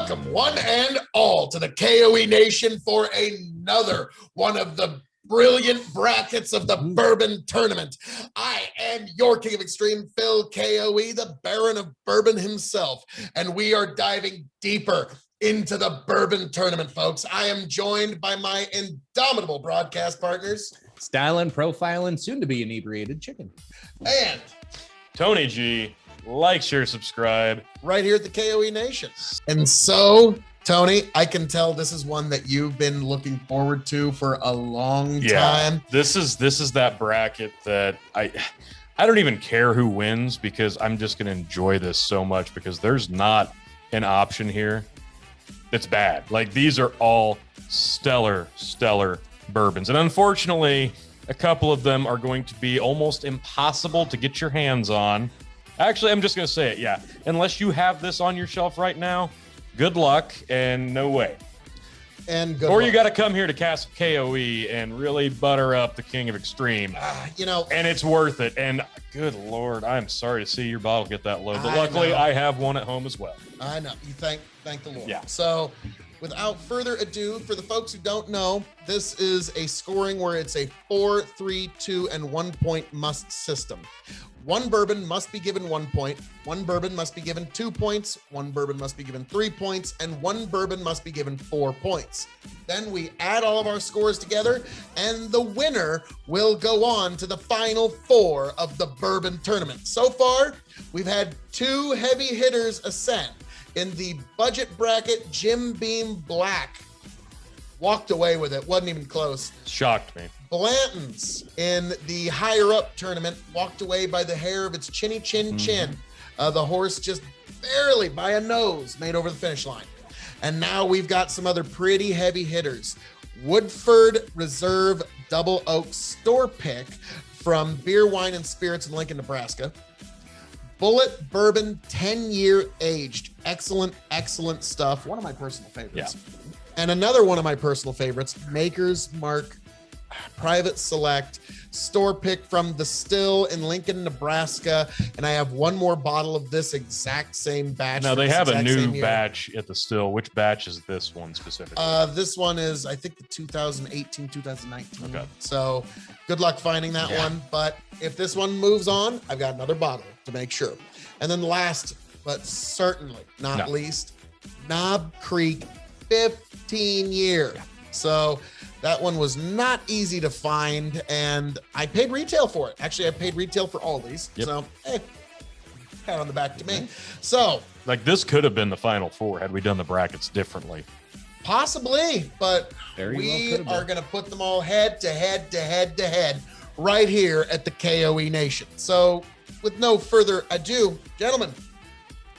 welcome one and all to the K.O.E Nation for another one of the brilliant brackets of the Bourbon Tournament. I am your King of Extreme, Phil K.O.E, the Baron of Bourbon himself, and we are diving deeper into the Bourbon Tournament, folks. I am joined by my indomitable broadcast partners, Styling, profiling, soon to be inebriated chicken, and Tony G. Like, share, subscribe. Right here at the K.O.E Nation. And so, Tony, I can tell this is one that you've been looking forward to for a long time. This is that bracket that I don't even care who wins, because I'm just going to enjoy this so much, because there's not an option here that's bad. Like, these are all stellar bourbons. And unfortunately, a couple of them are going to be almost impossible to get your hands on. Actually, I'm just going to say it, yeah. Unless you have this on your shelf right now, good luck and no way. And good or luck. You got to come here to cast K.O.E and really butter up the King of Extreme. And it's worth it. And good Lord, I'm sorry to see your bottle get that low. But luckily, I have one at home as well. I know. You thank the Lord. Yeah. So, without further ado, for the folks who don't know, this is a scoring where it's a 4, 3, 2, and 1 point must system. One bourbon must be given 1 point, one bourbon must be given 2 points, one bourbon must be given 3 points, and one bourbon must be given 4 points. Then we add all of our scores together, and the winner will go on to the final 4 of the Bourbon Tournament. So far, we've had 2 heavy hitters ascend. In the budget bracket, Jim Beam Black walked away with it, wasn't even close. Shocked me. Blanton's in the higher up tournament walked away by the hair of its chinny chin chin. The horse just barely by a nose made over the finish line. And now we've got some other pretty heavy hitters. Woodford Reserve Double Oak Store Pick from Beer, Wine, and Spirits in Lincoln, Nebraska. Bulleit Bourbon 10-year aged. Excellent stuff. One of my personal favorites. Yeah. And another one of my personal favorites, Maker's Mark Private Select Store Pick from the Still in Lincoln, Nebraska. And I have one more bottle of this exact same batch. Now, they have a new batch at the Still. Which batch is this one specifically? This one is, I think, the 2018, 2019. Okay. So good luck finding that one. But if this one moves on, I've got another bottle to make sure. And then last, but certainly not least, Knob Creek 15 year. Yeah. So that one was not easy to find, and I paid retail for it. Actually, I paid retail for all these. Yep. So, hey, pat on the back to me. So, like, this could have been the final 4 had we done the brackets differently. Possibly, but we are going to put them all head to head right here at the K.O.E Nation. So, with no further ado, gentlemen,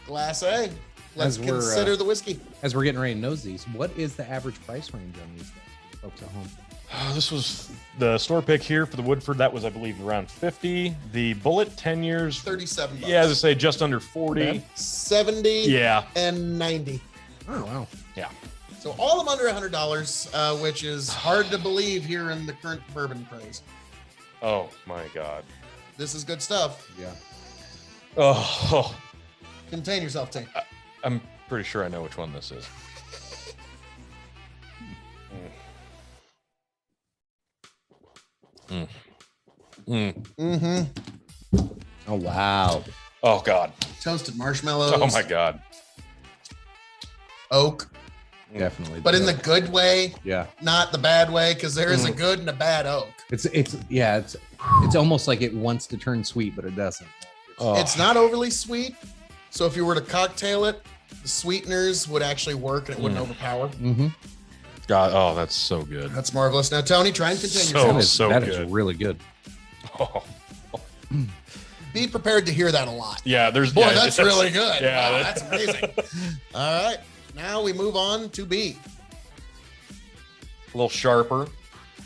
Glass A. Let's consider the whiskey. As we're getting ready to nose these, what is the average price range on these guys for the folks at home? This was the store pick here for the Woodford. That was, I believe, around 50. The Bulleit 10 years, $37. Yeah, as I say, just under 40. 70. Yeah. And 90. Oh, wow. Yeah. So all of them under $100, which is hard to believe here in the current bourbon craze. Oh my God. This is good stuff. Yeah. Oh. Contain yourself, Tank. I'm pretty sure I know which one this is. Oh, wow. Oh, God. Toasted marshmallows. Oh, my God. Oak. Definitely. But in the good way. Yeah. Not the bad way, because there is a good and a bad oak. It's almost like it wants to turn sweet, but it doesn't. It's not overly sweet. So if you were to cocktail it, the sweeteners would actually work and it wouldn't overpower. God, oh, that's so good. That's marvelous. Now, Tony, try and contain yourself. That is really good. Oh. Be prepared to hear that a lot. Yeah, that's really good. Yeah, wow, that's amazing. All right, now we move on to B. A little sharper.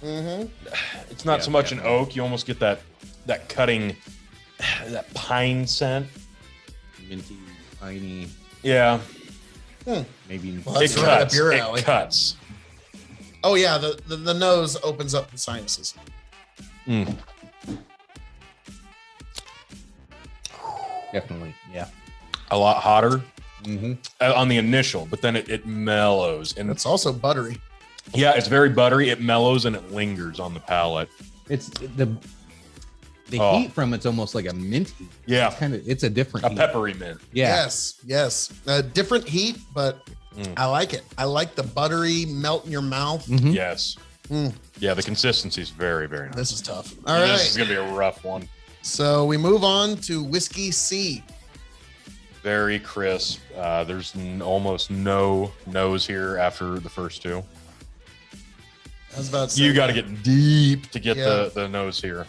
It's not so much an oak. You almost get that cutting, that pine scent. Minty, piney. Yeah. Maybe it cuts. It cuts. Oh yeah, the nose opens up the sinuses. Definitely, yeah. A lot hotter. on the initial, but then it mellows, and It's also buttery. yeah, it's very buttery. It mellows and it lingers on the palate. It's the heat from it's almost like a mint heat. Yeah, It's a different heat. peppery mint. Yeah. Yes. Different heat, but I like it. I like the buttery melt in your mouth. Yes. Yeah, the consistency is very, very nice. This is tough. All right. This is gonna be a rough one. So we move on to Whiskey C. Very crisp. There's almost no nose here after the first two. I was about to say You got to get deep to get Yeah. the nose here.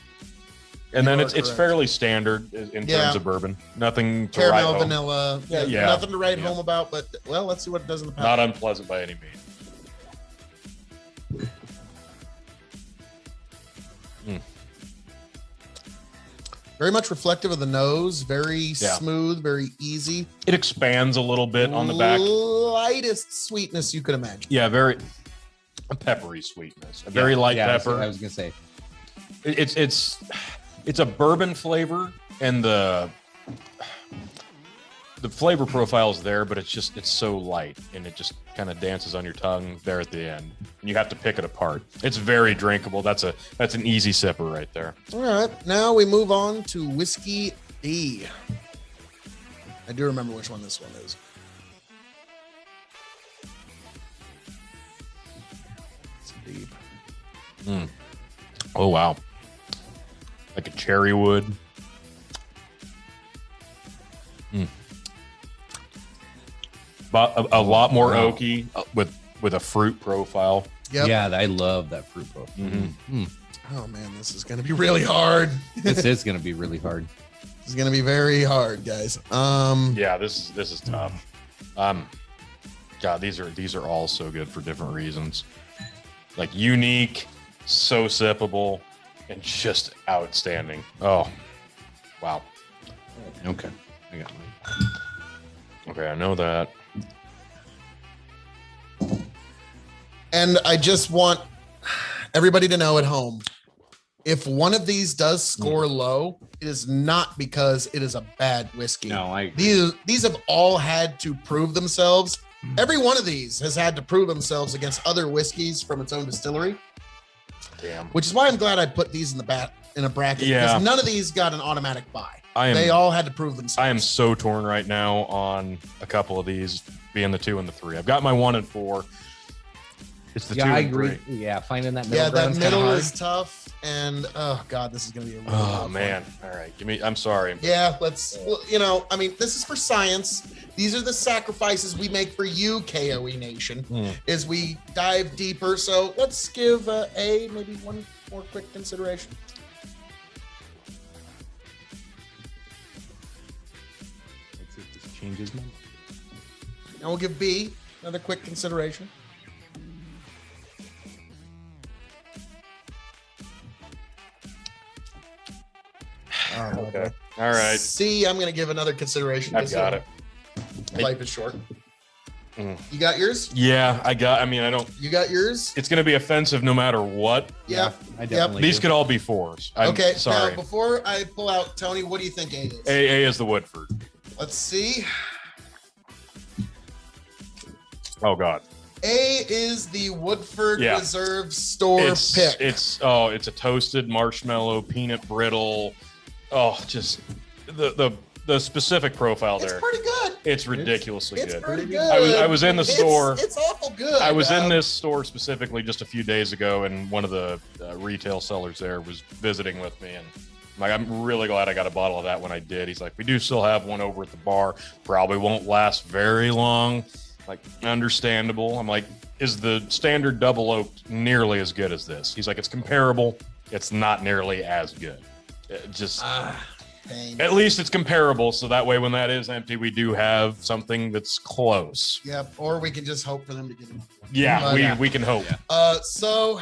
And then it's correct. fairly standard in terms of bourbon. Nothing to write caramel, home. vanilla. Yeah. Nothing to write Yeah. home about, but well, let's see what it does in the Not palate. unpleasant by any means. Very much reflective of the nose. Very smooth, very easy. It expands a little bit on the back. Lightest sweetness you could imagine. Yeah, very a peppery sweetness. A very light pepper. I was gonna say It's a bourbon flavor, and the flavor profile is there, but it's so light, and it just kind of dances on your tongue there at the end. And you have to pick it apart. It's very drinkable. That's an easy sipper right there. All right, now we move on to Whiskey D. I do remember which one this one is. It's deep. Oh wow, like a cherry wood. But a lot more oaky with a fruit profile. Yep. yeah, I love that fruit profile. Oh man, this is gonna be really hard. This is gonna be really hard. This is gonna be very hard, guys. Yeah, this is tough. God, these are all so good for different reasons. Like unique, so sippable, and just outstanding. Oh, wow. Okay, I got mine. Okay, I know that. And I just want everybody to know at home, if one of these does score low, it is not because it is a bad whiskey. No, I agree. These have all had to prove themselves. Every one of these has had to prove themselves against other whiskeys from its own distillery, Damn. which is why I'm glad I put these in a bracket, Yeah. because none of these got an automatic buy. I am They all had to prove themselves. I am so torn right now on a couple of these being the 2 and the 3. I've got my 1 and 4. It's the 2 I and agree. 3. Yeah, finding that middle Yeah, that ground's kinda middle hard. is tough, and oh god, this is gonna be a really Oh tough one. man. All right. I'm sorry. Yeah, let's. Well, I mean, this is for science. These are the sacrifices we make for you, K.O.E. Nation, as we dive deeper. So let's give A maybe one more quick consideration. Let's see if this changes my mind. And we'll give B another quick consideration. Okay. All right. C, I'm going to give another consideration. I've got it. Life is short. You got yours? Yeah, I don't. You got yours? It's going to be offensive no matter what. Yeah. I definitely These do. could all be 4s. I'm Okay. sorry. Now, before I pull out, Tony, what do you think A is? A is the Woodford. Let's see. Oh God. A is the Woodford Yeah. Reserve store It's pick. it's a toasted marshmallow peanut brittle. Oh, just the specific profile It's there. pretty good. It's ridiculously It's good. pretty good. I was in the store. It's awful good. I was in this store specifically just a few days ago, and one of the retail sellers there was visiting with me, and I'm really glad I got a bottle of that when I did. He's like, we do still have one over at the bar. Probably won't last very long. Like, understandable. I'm like, is the standard double oak nearly as good as this? He's like, it's comparable. It's not nearly as good. It just pain. at least it's comparable. So that way, when that is empty, we do have something that's close. Yep. Or we can just hope for them to get it. Yeah, we can hope. So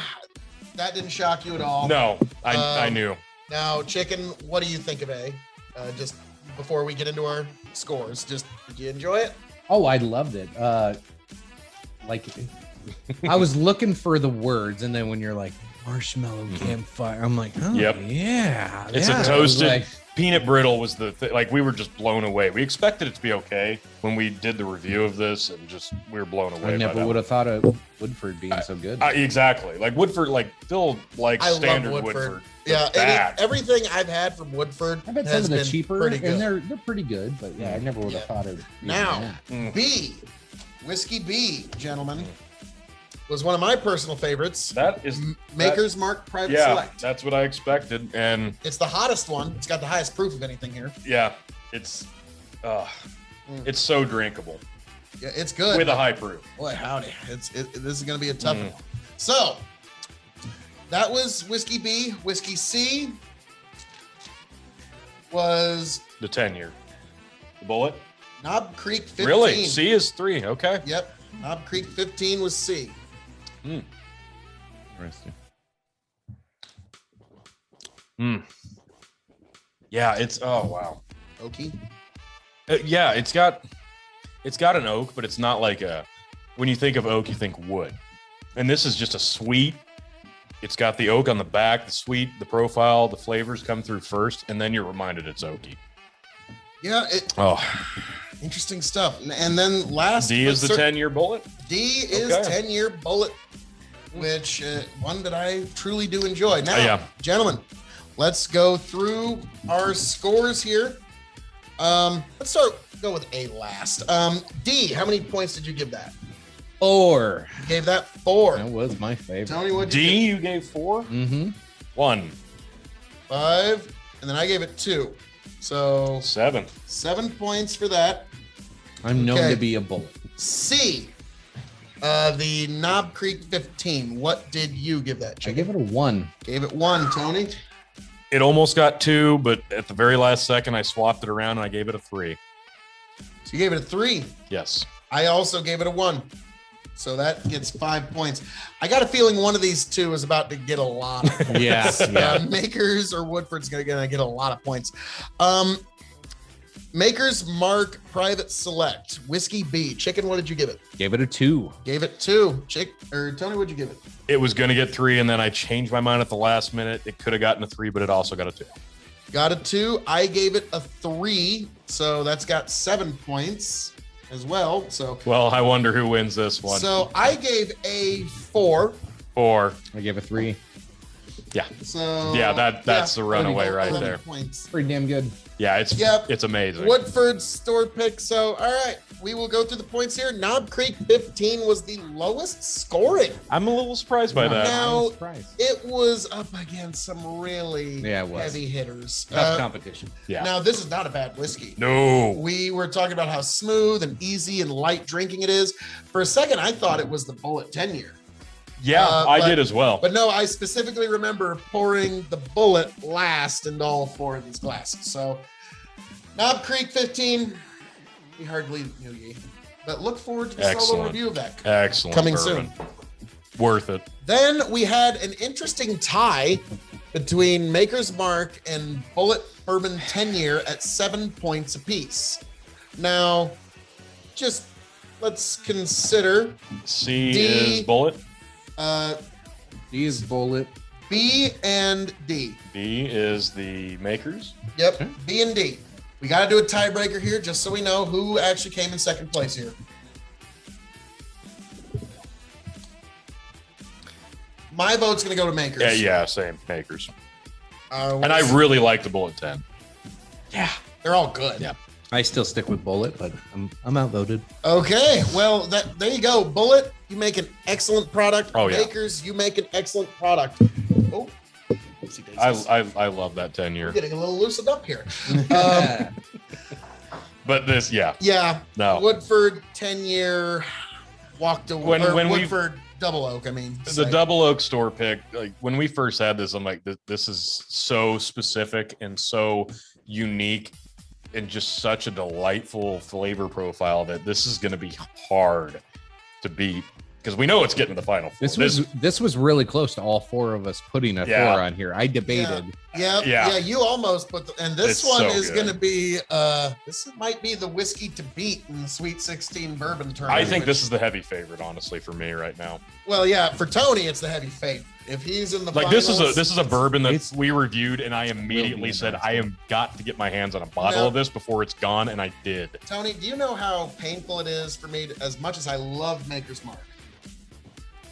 that didn't shock you at all. No, I knew. Now, Chicken, what do you think of A? Just before we get into our scores, did you enjoy it? Oh, I loved it. Like, I was looking for the words, and then when you're like marshmallow campfire, I'm like, oh Yep. yeah, It's yeah. a toasted. peanut brittle was like we were just blown away. We expected it to be okay when we did the review of this, and just we were blown away. I never would have thought of Woodford being so good. Exactly, like Woodford, like still like I standard love Woodford. Woodford. Yeah, everything I've had from Woodford I bet some has of the been cheaper, pretty good. and they're pretty good. But yeah, I never would have thought of. Now, B, Whiskey B, gentlemen, was one of my personal favorites. That is Maker's Mark Private yeah, Select. that's what I expected, and It's the hottest one. It's got the highest proof of anything here. yeah, it's so drinkable Yeah, it's good. with a high proof. Boy, howdy. This is going to be a tough one. So, that was Whiskey B. Whiskey C was The 10-year, the Bulleit. Knob Creek 15. Really, C is 3. Okay. Yep. Knob Creek 15 was C. Interesting. Yeah, it's wow. Oaky. Yeah, it's got an oak, but it's not like when you think of oak, you think wood. And this is just a sweet. It's got the oak on the back, the sweet, the profile, the flavors come through first, and then you're reminded it's oaky. Yeah. Interesting stuff. And then last. D is the 10-year Bulleit. D is 10-year Bulleit, which one that I truly do enjoy. Now, gentlemen, let's go through our scores here. Let's go with A last. D, how many points did you give that? 4. You gave that 4. That was my favorite. Tony, what D, you gave 4? Mm-hmm. 1. 5, and then I gave it 2. So 7. 7 points for that. I'm known to be a bullet. C, the Knob Creek 15. What did you give that? I give it a 1. Gave it 1, Tony. It almost got 2, but at the very last second, I swapped it around and I gave it a 3. So you gave it a 3. Yes. I also gave it a 1. So that gets 5 points. I got a feeling one of these two is about to get a lot of points. Yeah. Makers or Woodford's going to get a lot of points. Maker's Mark Private Select. Whiskey B. Chicken, what did you give it? Gave it a 2. Gave it 2. Tony, what'd you give it? It was going to get 3, and then I changed my mind at the last minute. It could have gotten a 3, but it also got a 2. Got a 2. I gave it a 3. So that's got 7 points as well. So well, I wonder who wins this one. So I gave a 4. 4. I gave a 3. Yeah. So yeah, that's the runaway right 11 there. Points. Pretty damn good. Yeah, it's amazing. Woodford store pick. So all right, we will go through the points here. Knob Creek 15 was the lowest scoring. I'm a little surprised by that. Now it was up against some really heavy hitters. Tough competition. Yeah. Now this is not a bad whiskey. No. We were talking about how smooth and easy and light drinking it is. For a second, I thought it was the Bulleit 10-year. Yeah, I did as well. But no, I specifically remember pouring the Bulleit last into all 4 of these glasses. So, Knob Creek 15, we hardly knew ye. But look forward to the solo review of that. Excellent. Coming bourbon. soon. Worth it. Then we had an interesting tie between Maker's Mark and Bulleit Bourbon 10-year at 7 points apiece. Now, just let's consider C is Bulleit. D is Bulleit. B and D. B is the Makers. Yep, B and D. We got to do a tiebreaker here just so we know who actually came in second place here. My vote's going to go to Makers. Yeah, same. Makers. And I really like the Bulleit 10. Yeah, they're all good. Yeah. I still stick with Bulleit, but I'm outvoted. Okay, well, there you go. Bulleit, you make an excellent product. Oh, yeah. Makers, you make an excellent product. Oh, I love that 10-year. getting a little loosened up here. But this, Yeah. No. Woodford 10-year walked away. When Woodford double oak, I mean. The double oak store pick, like when we first had this, I'm like, this is so specific and so unique and just such a delightful flavor profile that this is going to be hard to beat. because we know it's getting to the final four. This was really close to all four of us putting a 4 on here. I debated. Yeah. You almost put, and this It's one so is good. going to be. This might be the whiskey to beat in the Sweet 16 bourbon tournament. I think this is the heavy favorite, honestly, for me right now. Well, yeah, for Tony, it's the heavy favorite. If he's in the Like finals, this is a bourbon that It's- we reviewed, and I immediately said I am got to get my hands on a bottle of this before it's gone, and I did. Tony, do you know how painful it is for me, as much as I love Maker's Mark?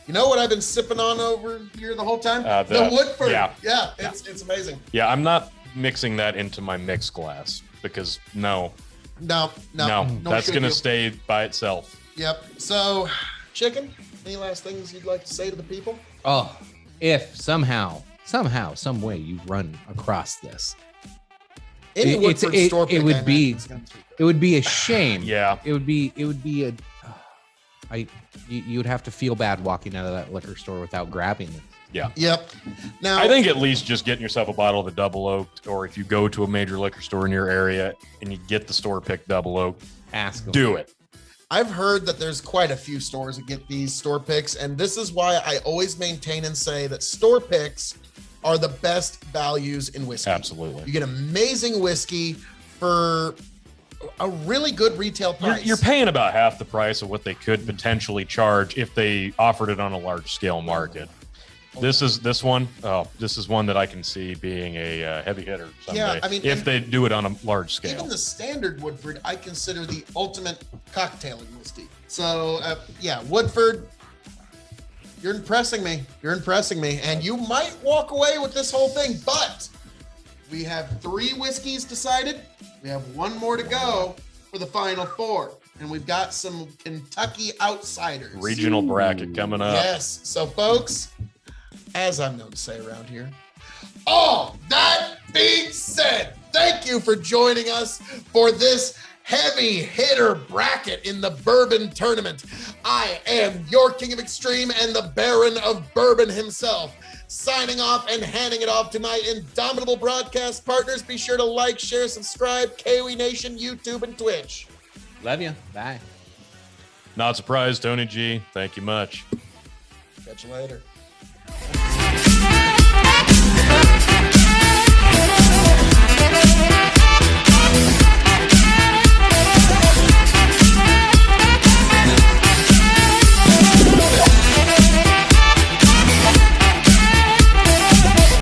You know what I've been sipping on over here the whole time? The Woodford. Yeah, it's amazing. Yeah, I'm not mixing that into my mix glass because no, that's should gonna you. stay by itself. Yep. So, Chicken, any last things you'd like to say to the people? Oh, if somehow, some way you run across this, Any Woodford store pick, it would I be imagine, is gonna be- it would be a shame. Yeah, It would be you would have to feel bad walking out of that liquor store without grabbing it. yeah. Yep. Now, I think at least just getting yourself a bottle of the double oaked, or if you go to a major liquor store in your area and you get the store picked double oak, Ask them. do it. I've heard that there's quite a few stores that get these store picks, and this is why I always maintain and say that store picks are the best values in whiskey. Absolutely. You get amazing whiskey for a really good retail price. You're paying about half the price of what they could potentially charge if they offered it on a large scale market. This is one that I can see being a heavy hitter someday. Yeah, I mean, if they do it on a large scale. Even the standard Woodford, I consider the ultimate cocktailing whiskey. So, Woodford, you're impressing me. And you might walk away with this whole thing, but we have 3 whiskeys decided. We have 1 more to go for the final 4. And we've got some Kentucky outsiders. Regional bracket coming up. Yes. So, folks, as I'm known to say around here, all that being said, thank you for joining us for this heavy hitter bracket in the Bourbon Tournament. I am your King of Extreme and the Baron of Bourbon himself. Signing off and handing it off to my indomitable broadcast partners. Be sure to like, share, subscribe, K.O.E Nation, YouTube, and Twitch. Love you. Bye. Not surprised, Tony G. Thank you much. Catch you later.